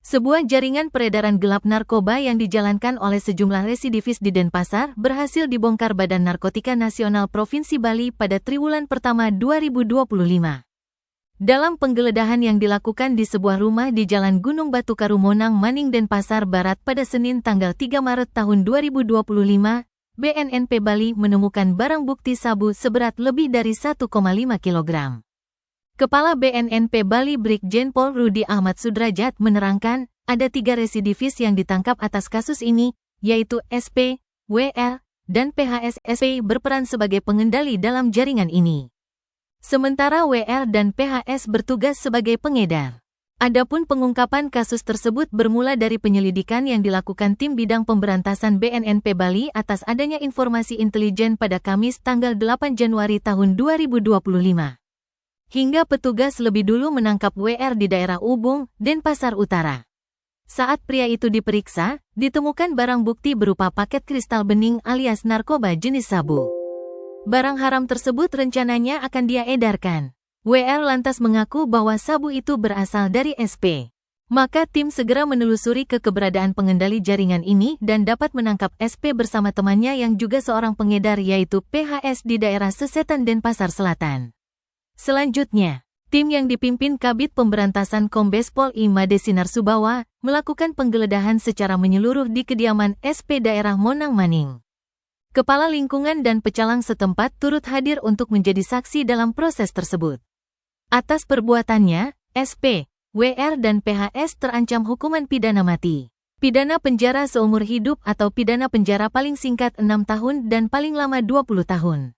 Sebuah jaringan peredaran gelap narkoba yang dijalankan oleh sejumlah residivis di Denpasar berhasil dibongkar Badan Narkotika Nasional Provinsi Bali pada triwulan pertama 2025. Dalam penggeledahan yang dilakukan di sebuah rumah di Jalan Gunung Batu Karu Monang Maning Denpasar Barat pada Senin tanggal 3 Maret tahun 2025, BNNP Bali menemukan barang bukti sabu seberat lebih dari 1,5 kg. Kepala BNNP Bali Brigjen Pol Rudi Ahmad Sudrajat menerangkan, ada 3 residivis yang ditangkap atas kasus ini, yaitu SP, WR, dan PHS. SP berperan sebagai pengendali dalam jaringan ini. Sementara WR dan PHS bertugas sebagai pengedar. Adapun pengungkapan kasus tersebut bermula dari penyelidikan yang dilakukan tim bidang pemberantasan BNNP Bali atas adanya informasi intelijen pada Kamis tanggal 8 Januari tahun 2025. Hingga petugas lebih dulu menangkap WR di daerah Ubung, Denpasar Utara. Saat pria itu diperiksa, ditemukan barang bukti berupa paket kristal bening alias narkoba jenis sabu. Barang haram tersebut rencananya akan dia edarkan. WR lantas mengaku bahwa sabu itu berasal dari SP. Maka tim segera menelusuri keberadaan pengendali jaringan ini dan dapat menangkap SP bersama temannya yang juga seorang pengedar yaitu PHS di daerah Sesetan Denpasar Selatan. Selanjutnya, tim yang dipimpin Kabid Pemberantasan Kombes Pol I Made Sinar Subawa melakukan penggeledahan secara menyeluruh di kediaman SP daerah Monang Maning. Kepala lingkungan dan pecalang setempat turut hadir untuk menjadi saksi dalam proses tersebut. Atas perbuatannya, SP, WR dan PHS terancam hukuman pidana mati, pidana penjara seumur hidup atau pidana penjara paling singkat 6 tahun dan paling lama 20 tahun.